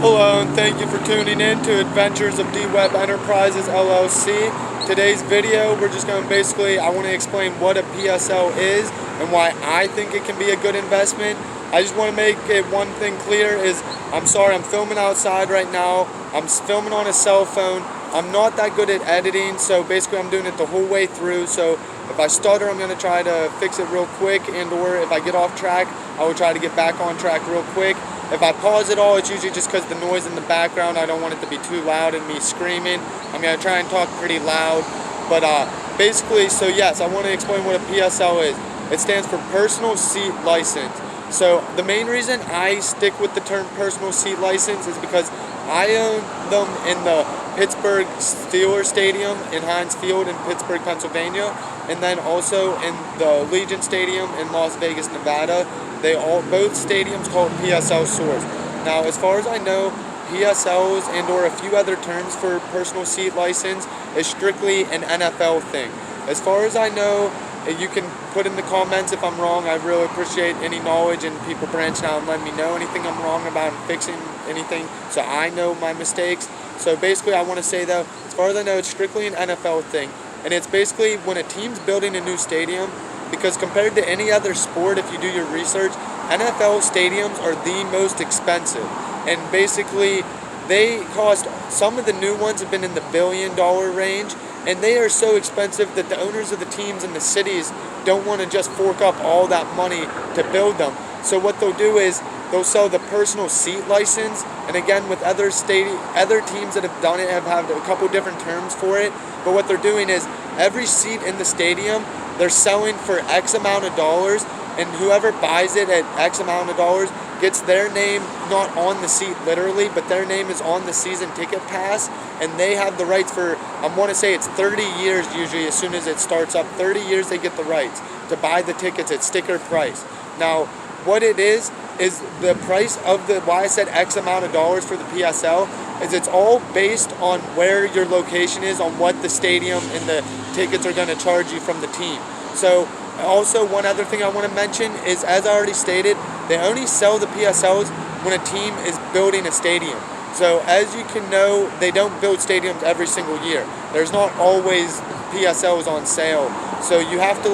Hello, and thank you for tuning in to Adventures of D-Webb Enterprises LLC. Today's video, we're just going to I want to explain what a PSL is and why I think it can be a good investment. I just want to make it one thing clear is, I'm sorry, I'm filming outside right now. I'm filming on a cell phone. I'm not that good at editing, so basically I'm doing it the whole way through. So if I stutter, I'm going to try to fix it real quick, and or if I get off track, I will try to get back on track real quick. If I pause at all, it's usually just because the noise in the background, I don't want it to be too loud and me screaming. I'm going to try and talk pretty loud. But basically, so yes, I want to explain what a PSL is. It stands for Personal Seat License. So the main reason I stick with the term Personal Seat License is because I own them in the Pittsburgh Steelers Stadium in Heinz Field in Pittsburgh, Pennsylvania, and then also in the Legion Stadium in Las Vegas, Nevada. Both stadiums call it PSL Source. Now, as far as I know, PSLs and or a few other terms for personal seat license is strictly an NFL thing. As far as I know, you can put in the comments if I'm wrong. I really appreciate any knowledge and people branching out and letting me know anything I'm wrong about and fixing anything so I know my mistakes. So basically, I want to say though, as far as I know, it's strictly an NFL thing. And it's basically when a team's building a new stadium, because compared to any other sport, if you do your research, NFL stadiums are the most expensive. And basically, they cost, some of the new ones have been in the $1 billion range, and they are so expensive that the owners of the teams in the cities don't want to just fork up all that money to build them. So what they'll do is they'll sell the personal seat license, and again, with other teams that have done it have had a couple different terms for it. But what they're doing is every seat in the stadium, they're selling for X amount of dollars, and whoever buys it at X amount of dollars gets their name not on the seat literally, but their name is on the season ticket pass, and they have the rights for, I want to say it's 30 years usually. As soon as it starts up, 30 years they get the rights to buy the tickets at sticker price. Now, what it is the price of why I said X amount of dollars for the PSL is it's all based on where your location is, on what the stadium and the tickets are going to charge you from the team. So also, one other thing I want to mention is, as I already stated, they only sell the PSLs when a team is building a stadium. So as you can know, they don't build stadiums every single year. There's not always PSLs on sale. So you have to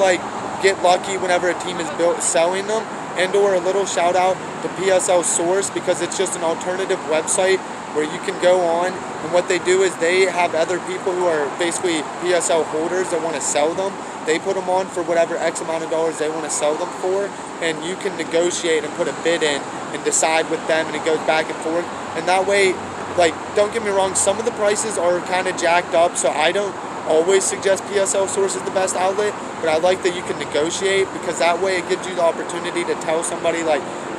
get lucky whenever a team is selling them. And or a little shout out to PSL Source, because it's just an alternative website where you can go on, and what they do is they have other people who are basically PSL holders that want to sell them. They put them on for whatever X amount of dollars they want to sell them for, and you can negotiate and put a bid in and decide with them, and it goes back and forth. And that way, don't get me wrong, some of the prices are kind of jacked up, so I don't always suggest PSL Source is the best outlet, but I like that you can negotiate, because that way it gives you the opportunity to tell somebody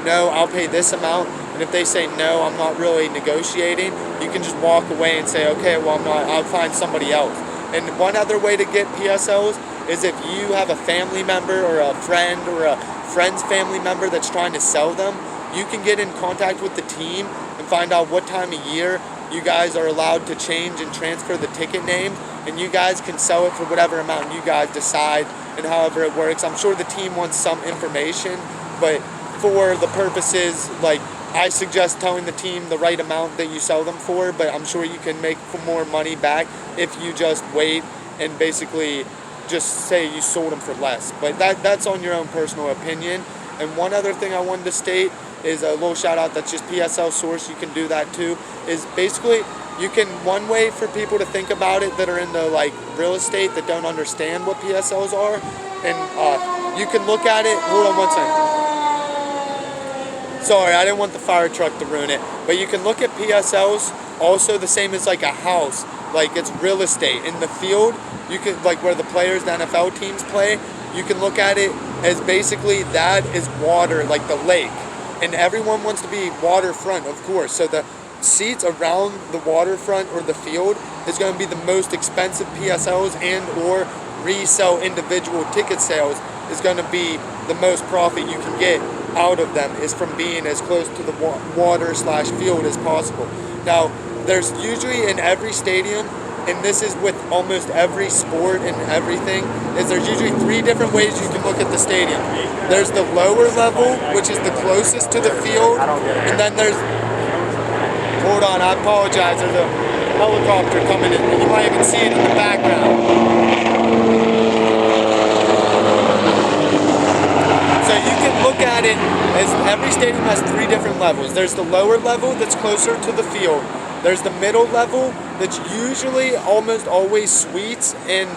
no, I'll pay this amount, and if they say no, I'm not really negotiating, you can just walk away and say, okay, well, I'll find somebody else. And one other way to get PSLs is if you have a family member or a friend or a friend's family member that's trying to sell them, you can get in contact with the team and find out what time of year you guys are allowed to change and transfer the ticket name, and you guys can sell it for whatever amount you guys decide and however it works. I'm sure the team wants some information, but for the purposes, I suggest telling the team the right amount that you sell them for, but I'm sure you can make more money back if you just wait and basically just say you sold them for less. But that's on your own personal opinion. And one other thing I wanted to state is a little shout out that's just PSL Source. You can do that too. Is basically one way for people to think about it that are in the real estate that don't understand what PSLs are, and you can look at it. Hold on one second. Sorry, I didn't want the fire truck to ruin it. But you can look at PSLs also the same as a house. It's real estate. In the field, you can, where the players, the NFL teams play, you can look at it as basically that is water, the lake. And everyone wants to be waterfront, of course. So the seats around the waterfront or the field is going to be the most expensive PSLs, and or resell individual ticket sales is going to be the most profit you can get out of them, is from being as close to the water/field as possible. Now, there's usually in every stadium, and this is with almost every sport and everything, is there's usually 3 different ways you can look at the stadium. There's the lower level, which is the closest to the field, and then there's Hold on, I apologize. There's a helicopter coming in. You might even see it in the background. So you can look at it as every stadium has 3 different levels. There's the lower level that's closer to the field. There's the middle level that's usually almost always suites and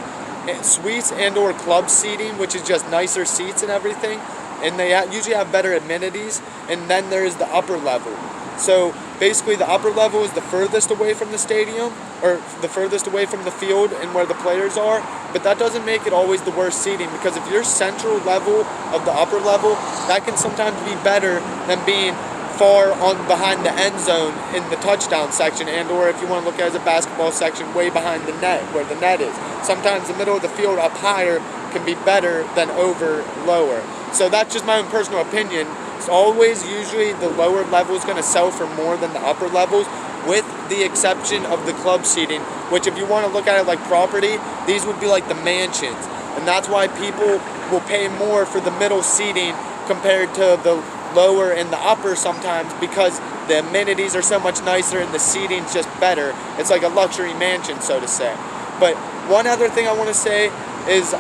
or club seating, which is just nicer seats and everything. And they usually have better amenities. And then there's the upper level. So basically the upper level is the furthest away from the stadium, or the furthest away from the field and where the players are, but that doesn't make it always the worst seating, because if you're central level of the upper level, that can sometimes be better than being far on behind the end zone in the touchdown section, and or if you want to look at it as a basketball section, way behind the net, where the net is. Sometimes the middle of the field up higher can be better than over lower. So that's just my own personal opinion. It's always usually the lower level is going to sell for more than the upper levels, with the exception of the club seating, which if you want to look at it like property, these would be like the mansions. And that's why people will pay more for the middle seating compared to the lower and the upper sometimes, because the amenities are so much nicer and the seating's just better. It's like a luxury mansion, so to say. But one other thing I want to say is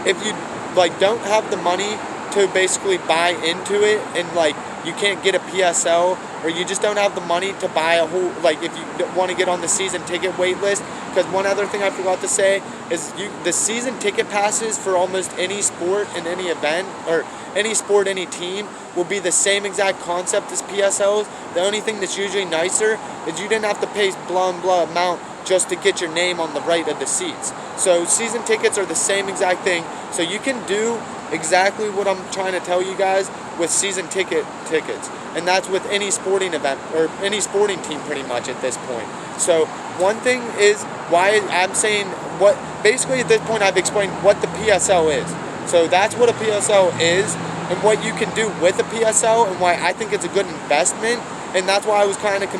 if you don't have the money to basically buy into it, and you can't get a PSL, or you just don't have the money to buy a whole, if you want to get on the season ticket wait list, because one other thing I forgot to say is the season ticket passes for almost any sport and any event, or any sport, any team, will be the same exact concept as PSLs. The only thing that's usually nicer is you didn't have to pay blah blah amount just to get your name on the right of the seats. So season tickets are the same exact thing. So you can do exactly what I'm trying to tell you guys with season tickets, and that's with any sporting event or any sporting team pretty much at this point. So one thing is why I'm saying what, basically at this point I've explained what the PSL is. So that's what a PSL is and what you can do with a PSL, and why I think it's a good investment. And that's why I was kind of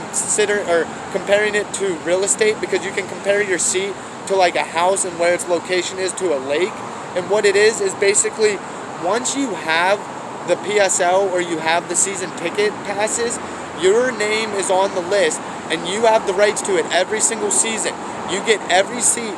comparing it to real estate, because you can compare your seat to like a house and where its location is to a lake. And what it is basically, once you have the PSL or you have the season ticket passes, your name is on the list and you have the rights to it every single season. You get every seat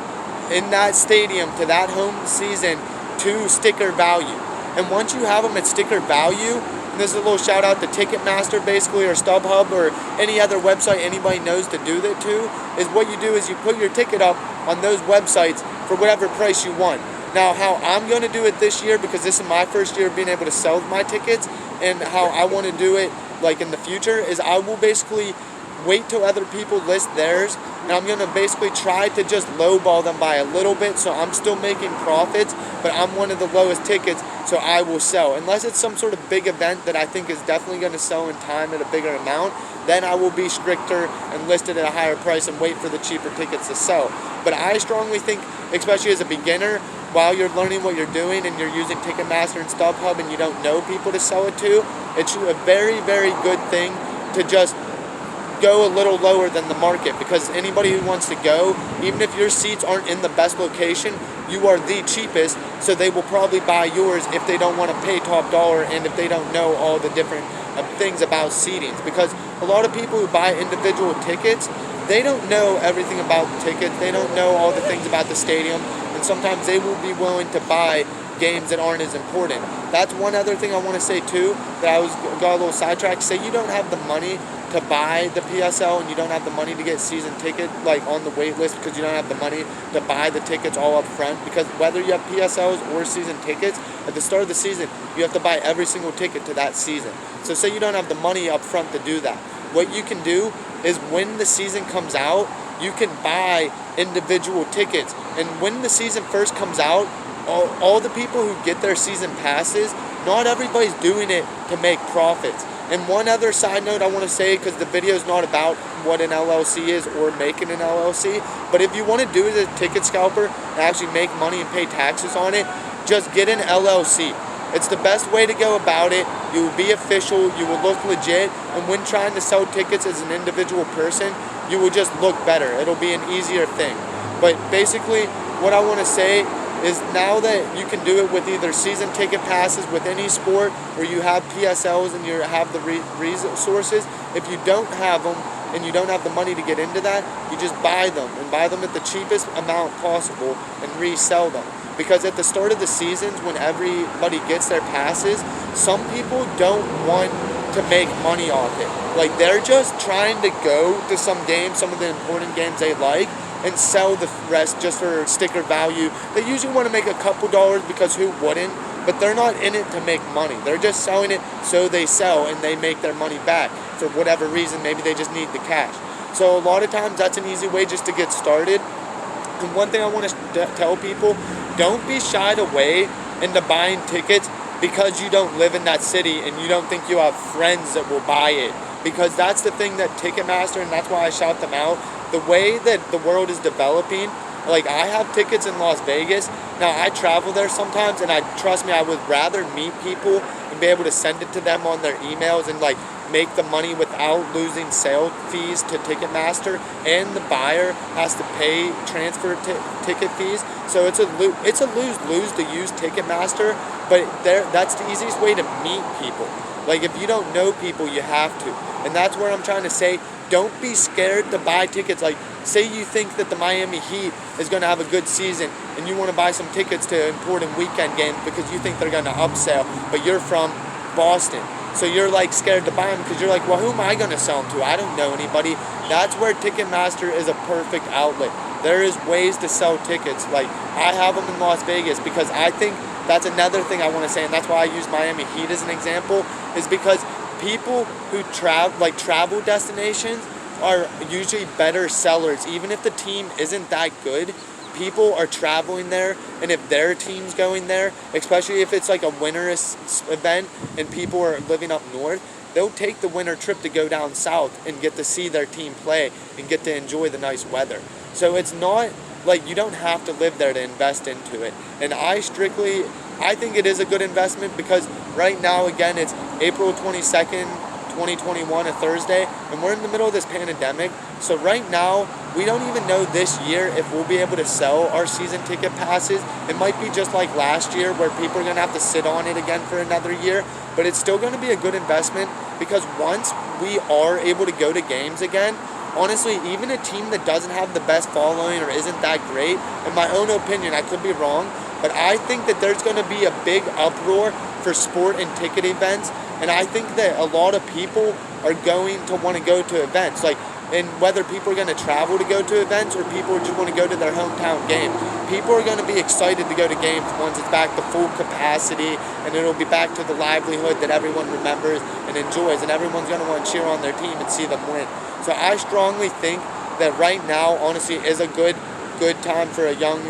in that stadium to that home season to sticker value. And once you have them at sticker value, and this is a little shout out to Ticketmaster basically, or StubHub, or any other website anybody knows to do that to, is what you do is you put your ticket up on those websites for whatever price you want. Now, how I'm going to do it this year, because this is my first year of being able to sell my tickets, and how I want to do it in the future, is I will basically wait till other people list theirs, and I'm going to basically try to just lowball them by a little bit, so I'm still making profits, but I'm one of the lowest tickets, so I will sell. Unless it's some sort of big event that I think is definitely going to sell in time at a bigger amount, then I will be stricter and list it at a higher price and wait for the cheaper tickets to sell. But I strongly think, especially as a beginner, while you're learning what you're doing and you're using Ticketmaster and StubHub and you don't know people to sell it to, it's a very, very good thing to just go a little lower than the market, because anybody who wants to go, even if your seats aren't in the best location, you are the cheapest, so they will probably buy yours if they don't want to pay top dollar and if they don't know all the different things about seatings. Because a lot of people who buy individual tickets, they don't know everything about the tickets, they don't know all the things about the stadium, and sometimes they will be willing to buy games that aren't as important. That's one other thing I want to say too, that I got a little sidetracked. Say you don't have the money to buy the PSL and you don't have the money to get season ticket on the wait list, because you don't have the money to buy the tickets all up front, because whether you have PSLs or season tickets, at the start of the season you have to buy every single ticket to that season. So say you don't have the money up front to do that, what you can do is when the season comes out, you can buy individual tickets. And when the season first comes out, all the people who get their season passes, not everybody's doing it to make profits. And one other side note I want to say, because the video is not about what an LLC is or making an LLC, but if you want to do it as a ticket scalper and actually make money and pay taxes on it, just get an LLC. It's the best way to go about it. You will be official, you will look legit, and when trying to sell tickets as an individual person, you will just look better. It'll be an easier thing. But basically, what I want to say is, now that you can do it with either season ticket passes with any sport, or you have PSLs and you have the resources, if you don't have them and you don't have the money to get into that, you just buy them and buy them at the cheapest amount possible and resell them. Because at the start of the seasons, when everybody gets their passes, some people don't want to make money off it. Like, they're just trying to go to some games, some of the important games they like, and sell the rest just for sticker value. They usually want to make a couple dollars, because who wouldn't? But they're not in it to make money. They're just selling it so they sell and they make their money back for whatever reason. Maybe they just need the cash. So a lot of times that's an easy way just to get started. And one thing I want to tell people, don't be shied away into buying tickets because you don't live in that city and you don't think you have friends that will buy it. Because that's the thing that Ticketmaster, and that's why I shout them out, the way that the world is developing. Like, I have tickets in Las Vegas. Now, I travel there sometimes, and trust me, I would rather meet people and be able to send it to them on their emails and, like, make the money without losing sale fees to Ticketmaster, and the buyer has to pay transfer ticket fees. So it's a lose-lose to use Ticketmaster, but that's the easiest way to meet people. Like, if you don't know people, you have to. And that's where I'm trying to say, don't be scared to buy tickets. Like, say you think that the Miami Heat is going to have a good season and you want to buy some tickets to important weekend games because you think they're going to upsell, but you're from Boston. So you're, like, scared to buy them because you're like, well, who am I going to sell them to? I don't know anybody. That's where Ticketmaster is a perfect outlet. There is ways to sell tickets. Like, I have them in Las Vegas because I think that's another thing I want to say, and that's why I use Miami Heat as an example, is because people who travel destinations are usually better sellers. Even if the team isn't that good, people are traveling there, and if their team's going there, especially if it's like a winter's event and people are living up north, they'll take the winter trip to go down south and get to see their team play and get to enjoy the nice weather. So it's not like you don't have to live there to invest into it. And I think it is a good investment because right now, again, it's April 22nd, 2021, a Thursday, and we're in the middle of this pandemic. So right now, we don't even know this year if we'll be able to sell our season ticket passes. It might be just like last year where people are going to have to sit on it again for another year, but it's still going to be a good investment because once we are able to go to games again, honestly, even a team that doesn't have the best following or isn't that great, in my own opinion, I could be wrong, but I think that there's going to be a big uproar for sport and ticket events, and I think that a lot of people are going to want to go to events. Like, and whether people are going to travel to go to events or people just want to go to their hometown game, people are going to be excited to go to games once it's back to full capacity and it'll be back to the livelihood that everyone remembers and enjoys, and everyone's going to want to cheer on their team and see them win. So I strongly think that right now, honestly, is a good time for a young,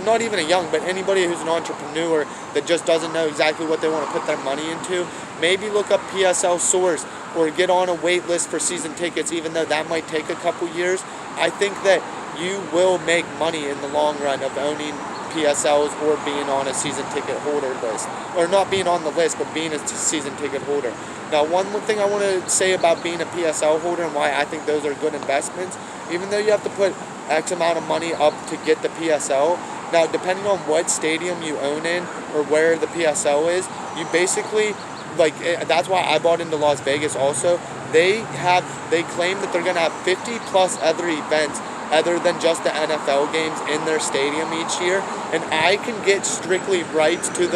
not even a young, but anybody who's an entrepreneur that just doesn't know exactly what they want to put their money into. Maybe look up PSL Source or get on a wait list for season tickets, even though that might take a couple years. I think that you will make money in the long run of owning PSLs or being on a season ticket holder list. Or not being on the list, but being a season ticket holder. Now, one thing I want to say about being a PSL holder and why I think those are good investments, even though you have to put X amount of money up to get the PSL, now depending on what stadium you own in or where the PSL is, you basically, like, that's why I bought into Las Vegas also. They claim that they're going to have 50 plus other events other than just the NFL games in their stadium each year, and I can get strictly rights to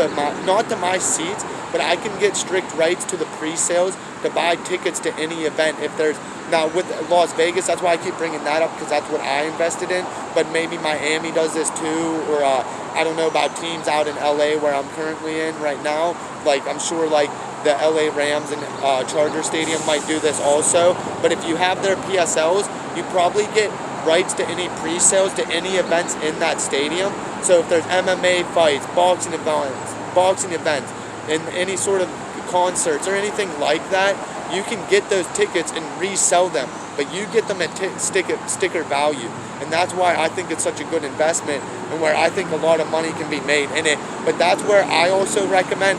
not to my seats, but I can get strict rights to the pre-sales to buy tickets to any event if there's. Now with Las Vegas, that's why I keep bringing that up, because that's what I invested in, but maybe Miami does this too, or I don't know about teams out in LA where I'm currently in right now. Like, I'm sure like the LA Rams and Charger Stadium might do this also, but if you have their PSLs, you probably get rights to any pre-sales to any events in that stadium. So if there's MMA fights, boxing events, and any sort of concerts or anything like that, you can get those tickets and resell them, but you get them at sticker value. And that's why I think it's such a good investment and where I think a lot of money can be made in it. But that's where I also recommend,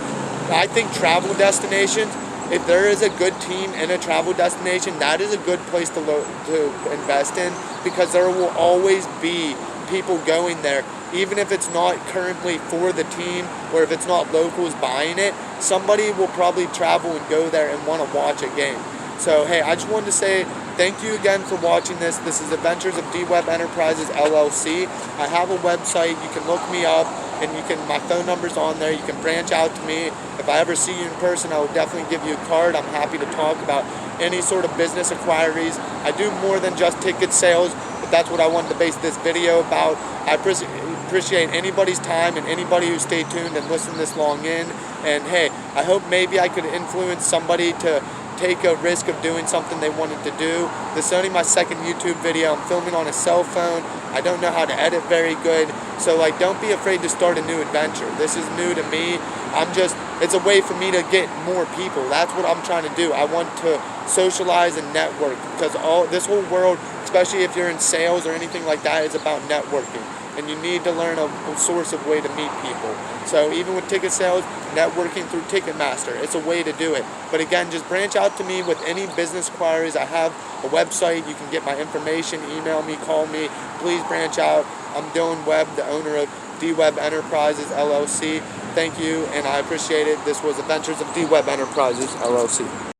I think travel destinations, if there is a good team in a travel destination, that is a good place to invest in, because there will always be people going there. Even if it's not currently for the team or if it's not locals buying it, somebody will probably travel and go there and want to watch a game. So, hey, I just wanted to say thank you again for watching this. This is Adventures of D-Webb Enterprises, LLC. I have a website. You can look me up, and my phone number's on there. You can branch out to me. If I ever see you in person, I will definitely give you a card. I'm happy to talk about any sort of business inquiries. I do more than just ticket sales, but that's what I wanted to base this video about. I appreciate anybody's time and anybody who stayed tuned and listened this long in. And hey, I hope maybe I could influence somebody to take a risk of doing something they wanted to do. This is only my second YouTube video. I'm filming on a cell phone. I don't know how to edit very good. So like, don't be afraid to start a new adventure. This is new to me. It's a way for me to get more people. That's what I'm trying to do. I want to socialize and network, because this whole world, especially if you're in sales or anything like that, is about networking. And you need to learn a source of way to meet people. So even with ticket sales, networking through Ticketmaster, it's a way to do it. But again, just branch out to me with any business inquiries. I have a website. You can get my information, email me, call me. Please branch out. I'm D-Webb, the owner of D-Webb Enterprises, LLC. Thank you, and I appreciate it. This was Adventures of D-Webb Enterprises, LLC.